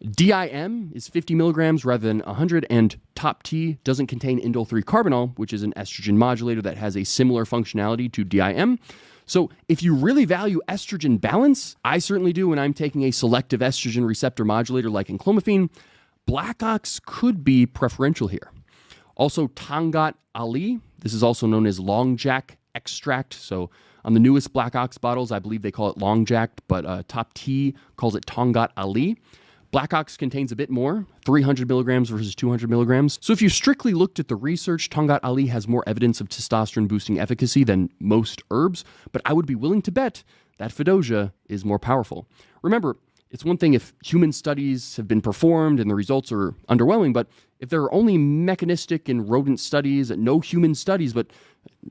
DIM is 50 milligrams rather than 100, and Top T doesn't contain indole 3-carbinol, which is an estrogen modulator that has a similar functionality to DIM. So if you really value estrogen balance, I certainly do when I'm taking a selective estrogen receptor modulator like enclomiphene, Black Ox could be preferential here. Also, Tangat Ali, this is also known as Long Jack extract. So on the newest Black Ox bottles, I believe they call it Long Jack, but Top T calls it Tangat Ali. Black Ox contains a bit more, 300 milligrams versus 200 milligrams. So if you strictly looked at the research, Tangat Ali has more evidence of testosterone boosting efficacy than most herbs, but I would be willing to bet that Fedosia is more powerful. Remember, it's one thing if human studies have been performed and the results are underwhelming, but if there are only mechanistic and rodent studies, no human studies, but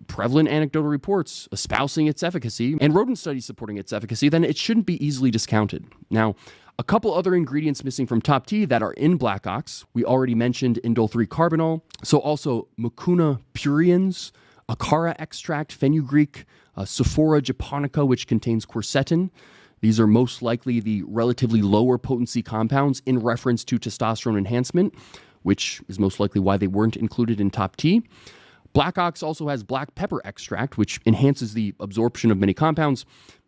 prevalent anecdotal reports espousing its efficacy and rodent studies supporting its efficacy, then it shouldn't be easily discounted. Now, a couple other ingredients missing from Top T that are in Black Ox. We already mentioned indole 3-carbinol. So also Mucuna pruriens, Acara extract, fenugreek, Sophora japonica, which contains quercetin. These are most likely the relatively lower potency compounds in reference to testosterone enhancement, which is most likely why they weren't included in Top T. Black Ox also has black pepper extract, which enhances the absorption of many compounds.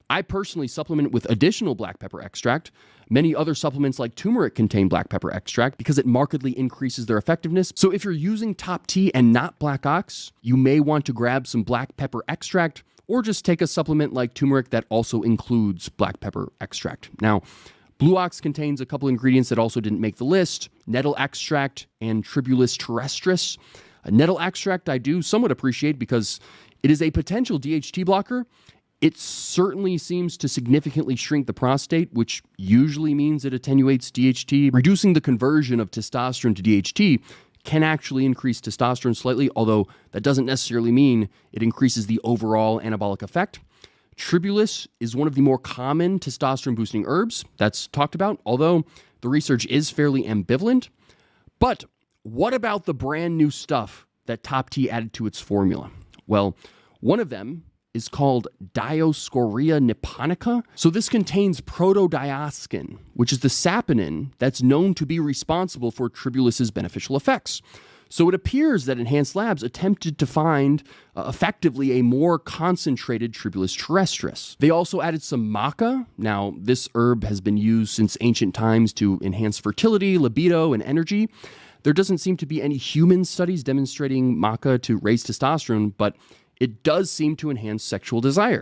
I personally supplement with additional black pepper extract. Many other supplements like turmeric contain black pepper extract because it markedly increases their effectiveness. So if you're using Top T and not Black Ox, you may want to grab some black pepper extract or just take a supplement like turmeric that also includes black pepper extract. Now, Blue Ox contains a couple ingredients that also didn't make the list, nettle extract and Tribulus terrestris. Nettle extract I do somewhat appreciate because it is a potential DHT blocker. It certainly seems to significantly shrink the prostate, which usually means it attenuates DHT. Reducing the conversion of testosterone to DHT can actually increase testosterone slightly, although that doesn't necessarily mean it increases the overall anabolic effect. Tribulus is one of the more common testosterone-boosting herbs that's talked about, although the research is fairly ambivalent. But what about the brand new stuff that Top T added to its formula? Well, one of them is called Dioscorea nipponica. So this contains protodioscin, which is the saponin that's known to be responsible for Tribulus's beneficial effects. So it appears that Enhanced Labs attempted to find effectively a more concentrated Tribulus terrestris. They also added some maca. Now, this herb has been used since ancient times to enhance fertility, libido, and energy. There doesn't seem to be any human studies demonstrating maca to raise testosterone, but it does seem to enhance sexual desire.